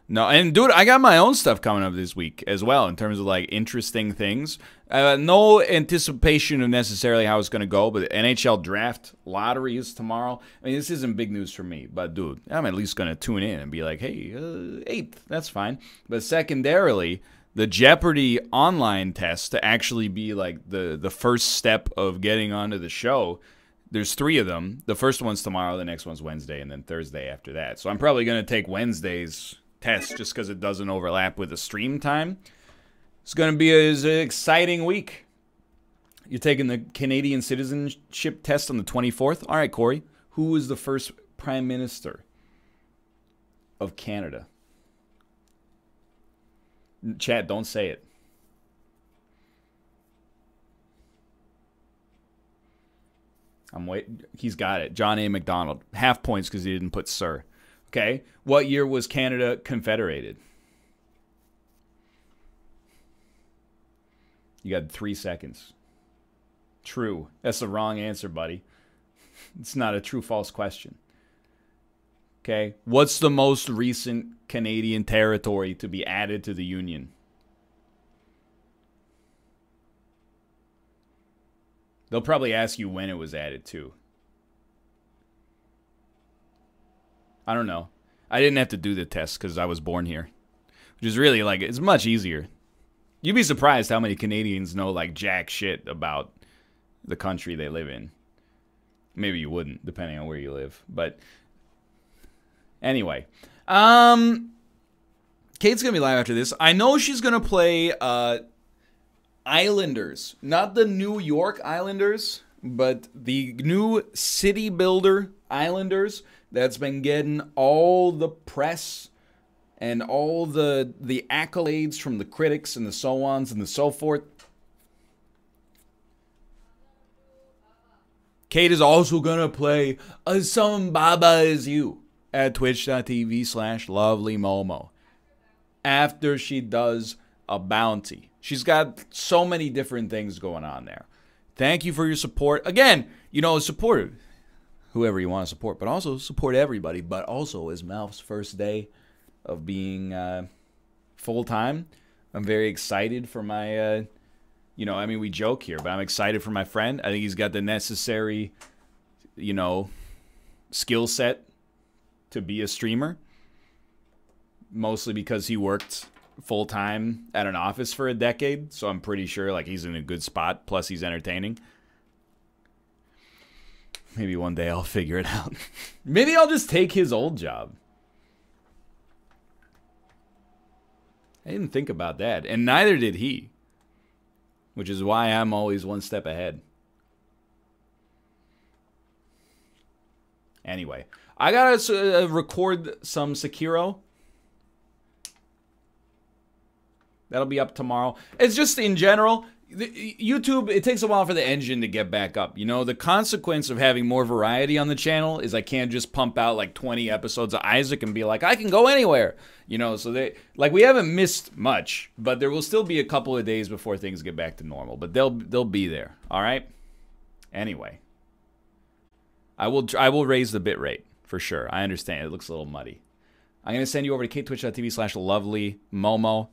No, and dude, I got my own stuff coming up this week as well in terms of like interesting things. No anticipation of necessarily how it's going to go, but the NHL Draft Lottery is tomorrow. I mean, this isn't big news for me, but dude, I'm at least going to tune in and be like, hey, 8th, that's fine. But secondarily, the Jeopardy online test to actually be like the first step of getting onto the show. There's 3 of them. The first one's tomorrow, the next one's Wednesday, and then Thursday after that. So I'm probably going to take Wednesday's test just because it doesn't overlap with the stream time. It's going to be an exciting week. You're taking the Canadian citizenship test on the 24th. All right, Corey. Who was the first Prime Minister of Canada? Chat, don't say it. I'm waiting. He's got it. John A. MacDonald. Half points because he didn't put Sir. Okay. What year was Canada confederated? You got 3 seconds. True. That's the wrong answer, buddy. It's not a true-false question. Okay. What's the most recent Canadian territory to be added to the Union? They'll probably ask you when it was added to. I don't know. I didn't have to do the test because I was born here. Which is really, like, it's much easier. You'd be surprised how many Canadians know, like, jack shit about the country they live in. Maybe you wouldn't, depending on where you live. But anyway. Kate's going to be live after this. I know she's going to play Islanders. Not the New York Islanders, but the new City Builder Islanders that's been getting all the press and all the accolades from the critics and the so-ons and the so forth. Kate is also going to play a Some Baba Is You at twitch.tv/lovelymomo after she does a bounty. She's got so many different things going on there. Thank you for your support. Again, support whoever you want to support, but also support everybody. But also, as Malf's first day of being full-time, I'm very excited for my, we joke here, but I'm excited for my friend. I think he's got the necessary, skill set to be a streamer. Mostly because he worked full-time at an office for a decade, so I'm pretty sure like he's in a good spot, plus he's entertaining. Maybe one day I'll figure it out. Maybe I'll just take his old job. I didn't think about that, and neither did he, which is why I'm always one step ahead. Anyway, I gotta record some Sekiro. That'll be up tomorrow. It's just in general, YouTube, it takes a while for the engine to get back up. The consequence of having more variety on the channel is I can't just pump out like 20 episodes of Isaac and be like, I can go anywhere. So we haven't missed much, but there will still be a couple of days before things get back to normal. But they'll be there. All right? Anyway. I will raise the bit rate. for sure. I understand. It looks a little muddy. I'm going to send you over to ktwitch.tv/lovely Momo.